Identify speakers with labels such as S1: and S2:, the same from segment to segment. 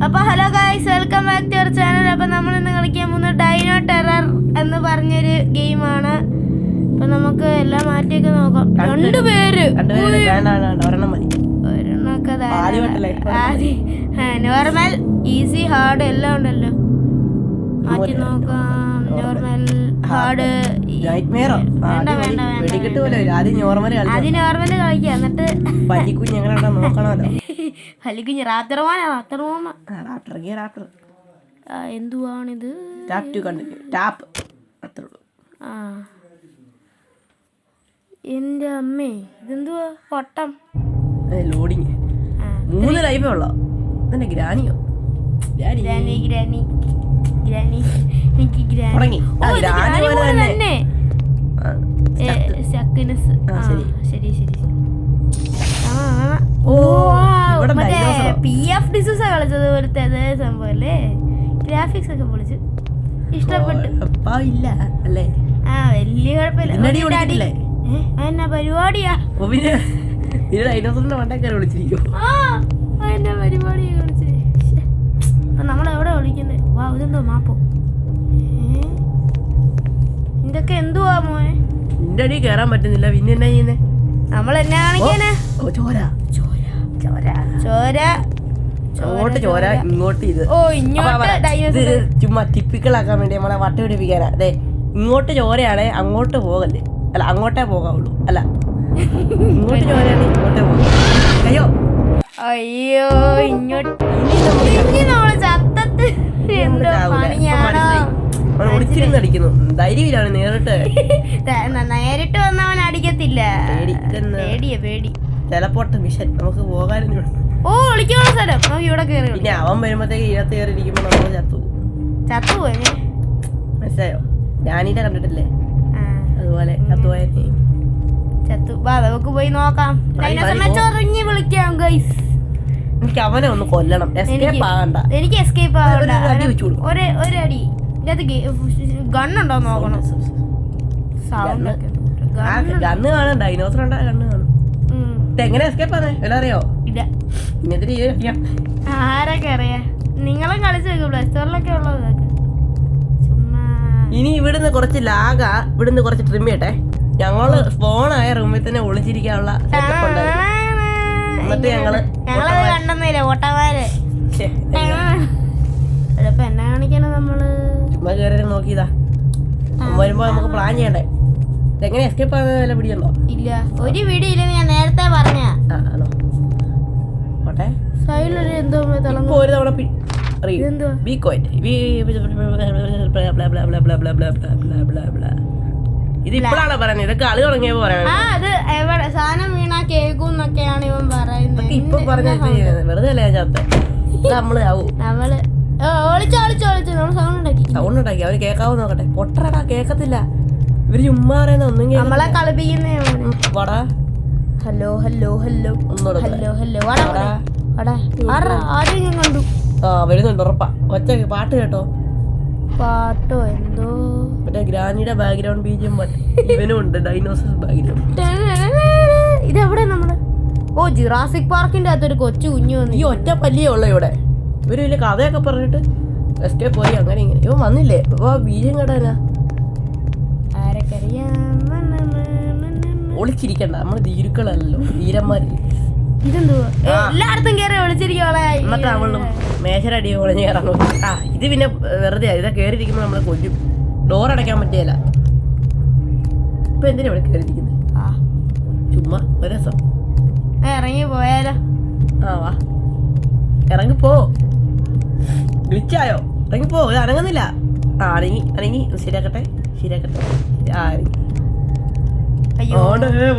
S1: അപ്പോൾ hello guys, welcome back to our channel. അപ്പോൾ നമ്മൾ ഇന്ന് കളിക്കാൻ പോകുന്ന ഡൈനോ ടെറർ എന്ന് പറഞ്ഞൊരു ഗെയിമാണ്. അപ്പോൾ നമുക്ക് എല്ലാം മാറ്റിയൊക്കെ നോക്കാം. രണ്ടുപേര് നോർമൽ, ഈസി, ഹാർഡ് എല്ലാം ഉണ്ടല്ലോ. മാറ്റി നോക്കാം. നോർമൽ, ഹാർഡ്, ആദ്യം നോർമൽ കളിക്കാം. എന്നിട്ട് വലിക്കുഞ്ഞ് എന്തുവാണിത്? എന്റെ അമ്മേ, ഇതെന്തുവാ? പൊട്ടം
S2: ലോഡിങ് 3 ലൈഫേ ഉള്ളോ? ഇതെന്നെ ഗ്രാനിയോ?
S1: ഗ്രാനി എനിക്ക്
S2: തുടങ്ങി.
S1: ശരി. PF ഡിസൂസാ കളിച്ചത് പോലത്തെ അതേ സംഭവം അല്ലേ? ഗ്രാഫിക്സ് ഒക്കെ പൊളിച്ച് ഇഷ്ടപ്പെട്ടു.
S2: ഇല്ല അല്ലേ?
S1: വലിയ കുഴപ്പമില്ല. എന്നാ പരിപാടിയാ? പരിപാടിയാ കളിച്ച്. നമ്മളെവിടെ വിളിക്കുന്നത്? വാ, ഇതെന്തോ മാപ്പോ? ഇതൊക്കെ എന്തുവാ മോനെ?
S2: നിന്റെ അടി കേറാൻ പറ്റുന്നില്ല. പിന്നെ എന്നാ ചെയ്യുന്നേ?
S1: നമ്മൾ എന്നാ കാണിക്കാനാ?
S2: അങ്ങോട്ട് ചോര, ഇങ്ങോട്ട് ഇത്.
S1: ഇങ്ങോട്ട്
S2: ചുമ്മാ ടിപ്പിക്കൽ ആക്കാൻ വേണ്ടി നമ്മളെ വട്ട പിടിപ്പിക്കാനാ. അതെ, ഇങ്ങോട്ട് ചോരയാണേ അങ്ങോട്ട് പോകല്ലേ. അല്ല, അങ്ങോട്ടേ പോകാവുള്ളൂ. അല്ല, ഇങ്ങോട്ട് ചോരയാണ് ഇങ്ങോട്ടേ പോകാം.
S1: അയ്യോ, ഇങ്ങോട്ട്
S2: ഒളിച്ചിരുന്ന് അടിക്കുന്നു. ധൈര്യമില്ലാണ്.
S1: നേരിട്ട് വന്നവൻ അടിക്കത്തില്ല. പേടി.
S2: ടെലപ്പോർട്ട് മിഷൻ. നമുക്ക് പോകാനും
S1: ഒളിക്കാനുള്ള സ്ഥലം നമുക്ക് ഇവിടെ കയറി.
S2: പിന്നെ അവൻ വരുമ്പോഴത്തേക്ക് ഇതിനകത്ത് കയറി ഇരിക്കുമ്പോ നമ്മൾ
S1: ചത്തുപോയി.
S2: മനസ്സിലായോ? ഞാനീടെ കണ്ടിട്ടില്ലേ? അതുപോലെ
S1: നമുക്ക് പോയി നോക്കാം. വിളിക്കാം ഗൈസ്.
S2: എനിക്ക് അവനെ ഒന്ന് കൊല്ലണം. എസ്കേപ്പ് ആകണ്ട.
S1: എനിക്ക് എസ്കേപ്പ് ആകണ്ട. ഒരു അടി. ഗണ്ണുണ്ടോ നോക്കണം. സൗണ്ട്
S2: ഗണ്ണ് കാണാൻ ഡൈനോസർ ഉണ്ടാ ഗണ്ണ് കാണും. എങ്ങനെ എസ്കേപ്പ് ആണേ എല്ലാം അറിയോ?
S1: ഇല്ല.
S2: ഇങ്ങനത്തെ
S1: ആരൊക്കെ അറിയാ? നിങ്ങളും കളിച്ചു നോക്കും. പ്ലേ സ്റ്റോറിലൊക്കെ ഉള്ളത്.
S2: ഇനി ഇവിടുന്ന് കുറച്ച് ലാഗാ. ഇവിടുന്ന് കുറച്ച് ട്രിം ചെയ്യട്ടെ. ഞങ്ങള് ഫോണായ റൂമിൽ തന്നെ ഒളിച്ചിരിക്കാനുള്ള സെറ്റപ്പ് ഉണ്ടായിരുന്നു. എന്നിട്ട് ഞങ്ങള്
S1: കണ്ടെന്നില്ല ഓട്ടമാര്. എന്നാ കാണിക്കാനാ നമ്മള്?
S2: ചുമ്മാ കയറി നോക്കിയതാ. വരുമ്പോ നമുക്ക് പ്ലാൻ ചെയ്യണ്ടേ? എങ്ങനെ എസ്കേപ്പ് ആകുന്ന വല്ല പിടിയുണ്ടോ?
S1: ഇല്ല, ഒരു വീഡിയോ ഇല്ലെന്ന് ഞാൻ നേരത്തെ പറഞ്ഞ.
S2: ആണോ? ഓട്ടെ.
S1: സൈഡിലൊരു എന്തോ
S2: ഒരു തവണ ഇത് ഇപ്പോഴാണ് പറയുന്നത്. ഇതൊക്കെ കളി തുടങ്ങിയപ്പോ പറയാം.
S1: സാധനം വീണാ കേൾക്കുന്നൊക്കെയാണ് ഇവൻ പറയുന്നത്.
S2: ഇപ്പൊ പറഞ്ഞ വെറുതെ അല്ലേ ചത്ത. നമ്മള് സൗണ്ട് ഉണ്ടാക്കി അവര് കേക്കാവോ നോക്കട്ടെ. പൊട്ടറാടാ, കേക്കത്തില്ല. ഇവര് ചുമ്മാ പറയുന്ന ഒന്നും
S1: നമ്മളെ കളിപ്പിക്കുന്നേ.
S2: വാടാ.
S1: ഹലോ ആദ്യം ഞാൻ കണ്ടു.
S2: വരുന്നുണ്ട് ഉറപ്പാ. ഒറ്റ പാട്ട് കേട്ടോ?
S1: പാട്ടോ എന്തോ
S2: മറ്റേ ഗ്രാനിയുടെ ബാക്ക്ഗ്രൗണ്ട് ബീജും ഇവനും ഉണ്ട്. Dinosaur background.
S1: ഇതെവിടെ നമ്മള്? ജുറാസിക് പാർക്കിന്റെ അകത്തൊരു കൊച്ചു കുഞ്ഞു വന്നു.
S2: ഈ ഒറ്റ പല്ലിയേ ഉള്ള ഇവിടെ. ഇവര് വലിയ കഥയൊക്കെ പറഞ്ഞിട്ട് എസ്കേപ്പ് പോയി. അങ്ങനെ ഇങ്ങനെ ഇവൻ വന്നില്ലേ? ബീജം കേട്ടാനാ?
S1: ആരൊക്കറിയാം.
S2: ഒളിച്ചിരിക്കണ്ട. നമ്മള് ധീരുക്കളല്ലോ, ധീരന്മാരില്ലേ.
S1: ഇതെന്തുവാ? എല്ലായിടത്തും കയറി ഒളിച്ചിരിക്കോളെ.
S2: എന്നിട്ട് അവളും മേശരടി ഒളിഞ്ഞ് കയറാൻ. ഇത് പിന്നെ വെറുതെ ഇതാ കയറിയിരിക്കുമ്പോ നമ്മളെ കൊല്ലും. ഡോർ അടയ്ക്കാൻ പറ്റിയല്ല. ഇപ്പൊ എന്തിനാ ഇവിടെ കയറിയിരിക്കുന്നത്? ചുമ്മാ ഒരു രസം.
S1: ഇറങ്ങി പോയാലോ?
S2: വാ, ഇറങ്ങിപ്പോ. വിളിച്ചായോ? ഇറങ്ങിപ്പോ. ഇത് അനങ്ങുന്നില്ല. അനങ്ങി. ശരിയാക്കട്ടെ.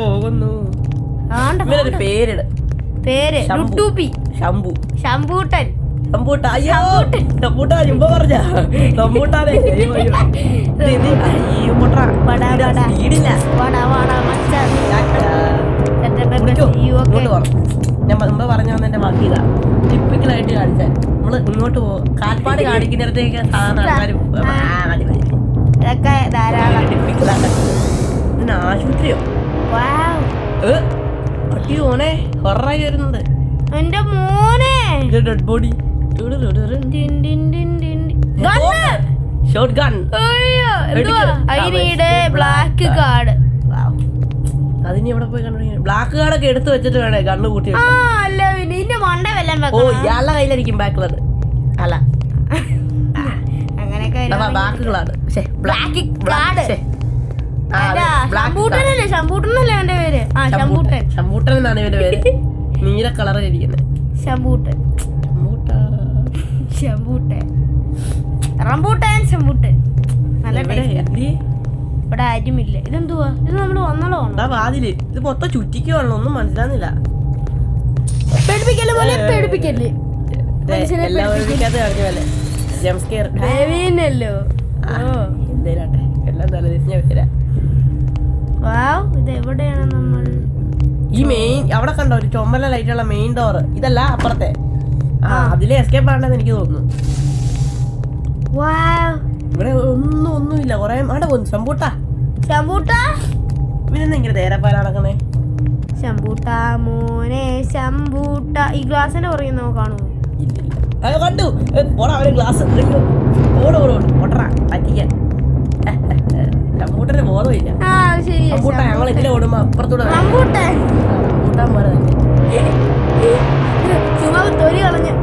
S2: പോകുന്നു. പേരിട്.
S1: പേര് ശംഭൂട്ടൻ.
S2: ഞാൻ മുമ്പ് പറഞ്ഞു എന്റെ ബാക്കി ഇതാ. ടിപ്പിക്കലായിട്ട് കാണിച്ചാൽ നമ്മള് ഇങ്ങോട്ട് പോകും. കാൽപ്പാട് കാണിക്കുന്നിടത്തേക്ക് സാധാരണ ആൾക്കാർ ആശുപത്രിയോ? അടി മോനെ, ഹൊറായി വരുന്നുണ്ട്.
S1: എന്റെ മോനെ,
S2: dead body. Shot gun.
S1: Black card.
S2: അതിന് എവിടെ പോയി കണ്ടു? ബ്ലാക്ക് കാർഡൊക്കെ എടുത്തു വെച്ചിട്ട് വേണേ കണ്ണു കൂട്ടി.
S1: അല്ല പിന്നെ ഇതിന്റെ മണ്ട വല്ലതും
S2: ഓ ഇയാളുടെ കയ്യിലായിരിക്കും ബാക്ക് കളർ. അല്ല
S1: അങ്ങനെയൊക്കെ
S2: ബാക്ക് കളർ.
S1: Black card. ശമ്പൂട്ടനല്ലേ? ശമ്പൂട്ടനല്ലേ അവന്റെ പേര്? ശമ്പൂട്ടൻ.
S2: ശമ്പൂട്ടൻ എന്നാണ് ഇവന്റെ പേര്. നീല കളറിലിരിക്കുന്നത്
S1: ശമ്പൂട്ടൻ. ശമ്പൂട്ടൻ റംബൂട്ടൻ ശമ്പൂട്ടൻ. നല്ല ഇവിടെ ആരുമില്ല. ഇതെന്തുവാ? ഇത് നമ്മള് വന്നോളോ?
S2: വാതില് ഇത് മൊത്തം ചുറ്റിക്കുവാണല്ലോ, ഒന്നും മനസ്സിലാകുന്നില്ല.
S1: പേടിപ്പിക്കല് പോലെ പേടിപ്പിക്കല്.
S2: എല്ലാം ഒഴിക്കാതെ കളിക്കല്ലേ ജംസ്കെയർ
S1: ദേവീനല്ലോ.
S2: എന്തേലാട്ടെ എല്ലാം തലതിരിഞ്ഞ പേരാ.
S1: ഇത് എവിടെയാണ് നമ്മൾ?
S2: ഈ മെയിൻ അവിടെ കണ്ടോ ഒരു ചുമല ലൈറ്റുള്ള മെയിൻ ഡോർ? ഇതല്ല അപ്പുറത്തെ. അതിലെ എസ്കേപ്പ് ആണെന്ന് എനിക്ക് തോന്നുന്നു. ഇവിടെ ഒന്നുമില്ല. കൊറേ അവിടെ പോകുന്നു. ശമ്പൂട്ടാ
S1: ശമ്പൂട്ടാ
S2: ഇവരെന്താ ഇങ്ങനെ തേരപ്പാല നടക്കണേ?
S1: ശമ്പൂട്ടാ മോനെ ശമ്പൂട്ട. ഈ ഗ്ലാസിന്റെ പുറകെ നമുക്ക് കാണുമോ?
S2: അത് കണ്ടു. പോടാ ഒരു ഗ്ലാസ് ഓടറാ പറ്റിക്കാൻ. ശമ്പൂട്ടന് ബോധമില്ല. ശമ്പൂട്ട ഞങ്ങൾ ഇതിലെ ഓടുമ്പോ അപ്പുറത്തൂടെ ശമ്പൂട്ടാൻ പോലെ തന്നെ.
S1: തൊലി കളഞ്ഞു.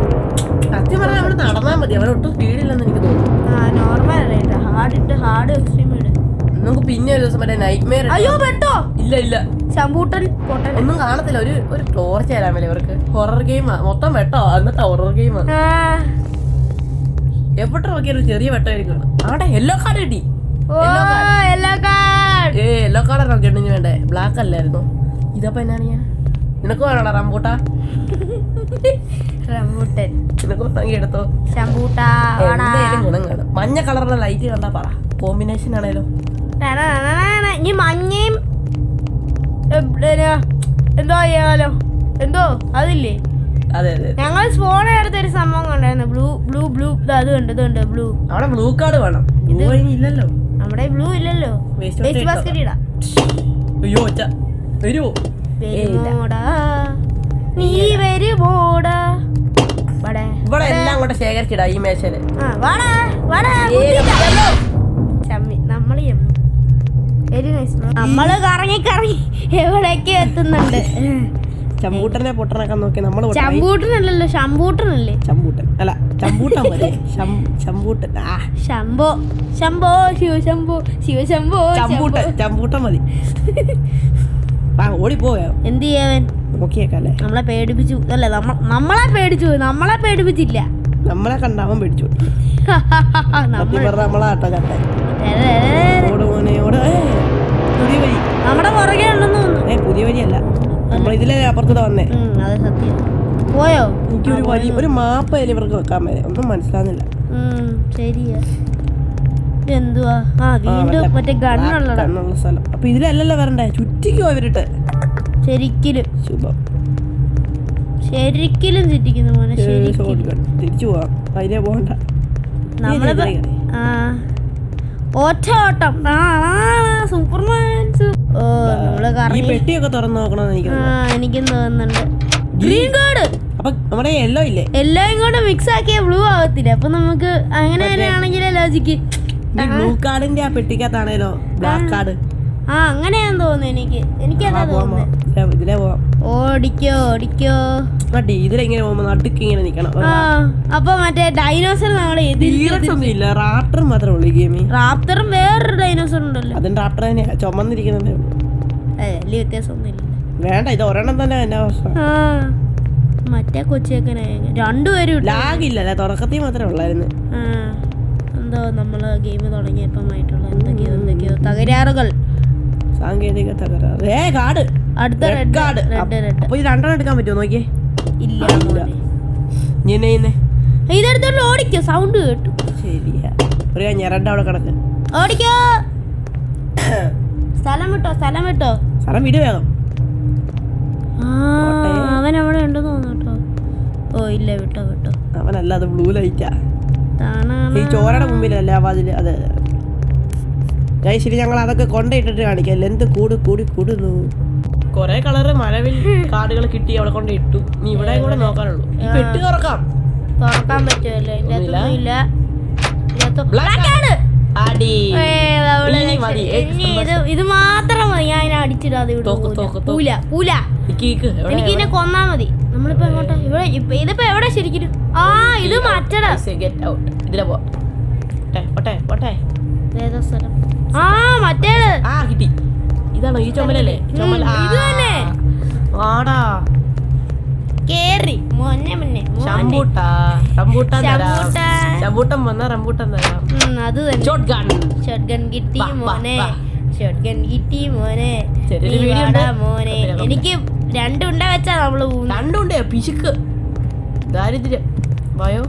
S2: സത്യം പറഞ്ഞാൽ അവിടെ നടന്നാൽ മതി. അവിടെ ഒട്ടും സ്പീഡില്ലെന്ന് എനിക്ക് തോന്നുന്നു. നമുക്ക് പിന്നെ ഒരു ദിവസം മറ്റേ നൈറ്റ് മെയർ.
S1: അയ്യോ പെട്ടോ?
S2: ഇല്ല
S1: ശമ്പൂട്ടൻ
S2: ഒന്നും കാണത്തില്ല. ഒരു ടോർച്ച് തരാൻ മേലെ ഇവർക്ക്. ഹൊറർ ഗെയിമാ മൊത്തം. വെട്ടോ എന്നിട്ട് ഹൊറർ ഗെയിമാ. എവിടെ നോക്കിയാൽ ഒരു ചെറിയ വെട്ടമായിരിക്കും. ആടെ യെല്ലോ കാർഡ് കിട്ടി. യെല്ലോ കാർഡ് നോക്കിയിട്ട് വേണ്ടേ? ബ്ലാക്ക് അല്ലായിരുന്നു. ഇതപ്പോ എന്നാണ് ഞാൻ നിനക്ക് വേണോടാ റംബൂട്ടാ?
S1: റംബൂട്ടൻ
S2: നിനക്ക് വേണമെങ്കിൽ എടുത്തോ.
S1: ശമ്പൂട്ടാ
S2: എന്തായാലും ഗുണം കാണും. മഞ്ഞ കളറുള്ള ലൈറ്റ് കണ്ടാ പറ. കോമ്പിനേഷൻ ആണേലോ.
S1: ഈ മഞ്ഞയും എന്തോ ചെയ്യാലോ എന്തോ അതില്ലേ?
S2: അതെ
S1: ഞങ്ങൾ ഫോണിൽ എടുത്തൊരു സംഭവം കണ്ടായിരുന്നു. ബ്ലൂ അത് കണ്ട് ബ്ലൂ.
S2: അവിടെ ബ്ലൂ കാർഡ് വേണം. ഇല്ലല്ലോ
S1: നമ്മുടെ ബ്ലൂ ഇല്ലല്ലോ. വേസ്റ്റ് ബാസ്കറ്റ് ഇടാം.
S2: അയ്യോ വരുമോ?
S1: നീ വരുമോടാ?
S2: ഇവിടെ എല്ലാം കൂടെ ശേഖരിച്ചിടാ ഈ മേശയില്.
S1: നമ്മള് കറങ്ങി എവിടേക്ക് എത്തുന്നുണ്ട്.
S2: ചമ്പൂട്ടനെ പൊട്ടനൊക്കെ നോക്കി നമ്മള്.
S1: ചമ്പൂട്ടനല്ലല്ലോ ശമ്പൂട്ടനല്ലേ?
S2: ചമ്പൂട്ടൻ അല്ല ചമ്പൂട്ടൻ പോലെ. ചമ്പൂട്ടൻ
S1: ശംഭോ ശംഭോ ശിവശംഭോ ശിവശംഭോ
S2: ചമ്പൂട്ടൻ മതി. ഓടിപ്പോയോ?
S1: എന്ത് ചെയ്യാൻ?
S2: നോക്കിയേക്കല്ലേ?
S1: നമ്മളെ പേടിപ്പിച്ചു അല്ലേ? നമ്മളെ പേടിപ്പിച്ചില്ല.
S2: നമ്മളെ കണ്ടാവൻ പേടിച്ചു. നമ്മളാട്ടോ കട്ടെ.
S1: നമ്മുടെ പുറകെ ഉണ്ടെന്ന് തോന്നുന്നു.
S2: പുതിയ വഴിയല്ല, നമ്മൾ ഇതിലെ അപ്പുറത്തൂടെ വന്നേ.
S1: അത് സത്യം. പോയോ?
S2: എനിക്കൊരു വലിയ ഒരു മാപ്പ് അതിൽ ഇവർക്ക് വെക്കാൻ വരെ ഒന്നും മനസ്സിലാകുന്നില്ല.
S1: ശരിയാ. എന്തുവാ? വീണ്ടും മറ്റേ ഗണ്ണുള്ള
S2: സ്ഥലം. അപ്പൊ ഇതിലല്ലല്ലോ വരണ്ടേ? ചുറ്റിക്കോ ഇവരിട്ട്.
S1: ശരിക്കലും
S2: ശുഭം.
S1: ശരിക്കലും ചുറ്റിക്കുന്നു മോനെ.
S2: തിരിച്ചു പോവാം. അതിലേ പോകണ്ട.
S1: ഒറ്റ ഓട്ടം. സൂപ്പർമാൻ.
S2: ഈ പെട്ടിയൊക്കെ തുറന്നു നോക്കണമെന്ന്
S1: എനിക്കും തോന്നുന്നുണ്ട്. Green card.
S2: അപ്പൊ നമ്മുടെ യെല്ലോ ഇല്ലേ?
S1: എല്ലാം കൂടെ മിക്സ് ആക്കിയ ബ്ലൂ ആവത്തില്ല. അപ്പൊ നമുക്ക് അങ്ങനെ തന്നെയാണെങ്കിലേ ലോജിക്ക്.
S2: ബ്ലൂ കാർഡിന്റെ ആ പെട്ടിക്കകത്താണേലോ ബ്ലാക്ക് കാർഡ്.
S1: അങ്ങനെയാന്ന് തോന്നുന്നു. എനിക്കതാ തോന്നുന്നത്.
S2: ഇതിലേ പോവാം.
S1: ഓടിക്കോ
S2: ഇതിലെങ്ങനെ പോകുമ്പോ നടുക്ക് ഇങ്ങനെ നിക്കണം.
S1: അപ്പൊ മറ്റേ ഡൈനോസർ നമ്മളെ
S2: ഒന്നുമില്ല. റാപ്റ്റർ മാത്രമേ ഉള്ളൂ ഈ ഗെയിമിൽ.
S1: റാപ്റ്ററും വേറൊരു ഡൈനോസർ ഉണ്ടല്ലോ.
S2: അതും റാപ്റ്റർ തന്നെയാ. ചുമന്നിരിക്കുന്നതേ ഉള്ളൂ.
S1: വലിയ വ്യത്യാസമൊന്നുമില്ല.
S2: വേണ്ട, ഇത് ഒരെണ്ണം തന്നെ എന്നാ പ്രശ്നം.
S1: മറ്റേ കൊച്ചിയൊക്കെ രണ്ടുപേരും
S2: ലാഗില്ലല്ലേ? തുടക്കത്തിൽ മാത്രമേ ഉള്ളായിരുന്നു.
S1: എന്തോ നമ്മള് ഗെയിം തുടങ്ങിയപ്പോയിട്ടുള്ള എന്തൊക്കെയോ തകരാറുകൾ,
S2: സാങ്കേതിക തകരാറ്. കാർഡ്
S1: അടുത്ത റെഡ് കാർഡ്.
S2: അപ്പൊ ഇത് രണ്ടെണ്ണം എടുക്കാൻ പറ്റുമോ? നോക്കിയേ.
S1: ഇല്ല.
S2: ഇതെടുത്തോണ്ട്
S1: ഓടിക്കോ. സൗണ്ട് കേട്ടു.
S2: ശരിയാ. ഒരു ഞെരണ്ട അവിടെ കിടക്ക്.
S1: ഓടിക്കോ. സ്ഥലം വിട്ടോ.
S2: സ്ഥലം വിട് വേഗം.
S1: അവൻ അവിടെ ഉണ്ടെന്ന് തോന്നുട്ടോ. ഓ ഇല്ല, വിട്ടോ.
S2: അവനല്ല, അത് ബ്ലൂ ലൈറ്റാ. ഈ ചോരയുടെ മുമ്പിലല്ലേ അതില്. അതെ ശരി. ഞങ്ങൾ അതൊക്കെ കൊണ്ടിട്ടിട്ട് കാണിക്കാം. ലെന്ത് കൂടുന്നു. കൊറേ കളറ് മഴവിൽ കാർഡുകൾ കിട്ടി അവിടെ കൊണ്ട് ഇട്ടു. നീ ഇവിടെ കൂടെ നോക്കാനുള്ളൂ. ഈ പെട്ടി തുറക്കാം.
S1: തുറക്കാൻ പറ്റുമല്ലോ ഇതിന്റെ
S2: ഒന്നുമില്ല.
S1: അകത്തൊന്നുമില്ല
S2: Black ആണ്. അടി. ഇനി മതി.
S1: ഇത് മാത്രം മതി ഞാൻ അതിനെ അടിച്ചിടാതെ പൂല പൂല എനിക്ക് ഇതിനെ കൊന്നാ മതി. നമ്മളിപ്പോ എങ്ങോട്ടാ ഇവിടെ ഇതിപ്പോ എവിടെ ശരിക്കും ആ ഇത് മറ്റടാ
S2: ഇതിലെ പോട്ടെ
S1: ഏതാ സ്ഥലം ആ മറ്റേത്
S2: ആ കിട്ടി. ഇതാണോ ഈ ചുമലല്ലേ? ചുമല
S1: ഇത് തന്നെ
S2: ആടാ.
S1: കേറി മോനെ
S2: റംബൂട്ടൻ വന്ന റംബൂട്ടൻ തരാം.
S1: അത് തന്നെ
S2: ഷോട്ട് ഗൺ.
S1: ഷോട്ട് ഗൺ കിട്ടി മോനെ ഷോട്ട് ഗൺ കിട്ടി മോനെ
S2: ചെറിയൊരു
S1: നീ
S2: വീഡിയോ
S1: വാടാ
S2: ഉണ്ട്.
S1: മോനെ എനിക്ക് രണ്ടുണ്ട വെച്ചാ നമ്മള് പോകുന്നത്
S2: രണ്ടുണ്ടേ പിശുക്ക് ദാരിദ്ര്യം. വായോ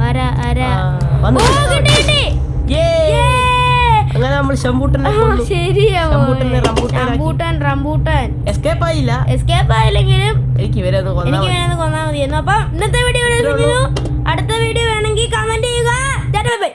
S1: ആരാ ആരാ
S2: വന്നു.
S1: ഓ, കിട്ടി, കിട്ടി.
S2: അങ്ങനെ നമ്മൾ ശമ്പൂട്ടനെ കൊന്നു.
S1: ശരിയാ
S2: ശമ്പൂട്ടനെ റംബൂട്ടാൻ
S1: റംബൂട്ടാൻ
S2: എസ്കേപ്പ് ആയില്ല.
S1: എസ്കേപ്പ് ആയില്ലെങ്കിലും
S2: എനിക്ക് ഇവരെ ഒന്ന് കൊന്നാ
S1: എനിക്ക്
S2: മതി.
S1: വേണമെന്ന് കൊന്നാ മതിയായിരുന്നു. അപ്പം ഇന്നത്തെ വീഡിയോ അടുത്ത വീഡിയോ വേണമെങ്കിൽ കമന്റ് ചെയ്യുക.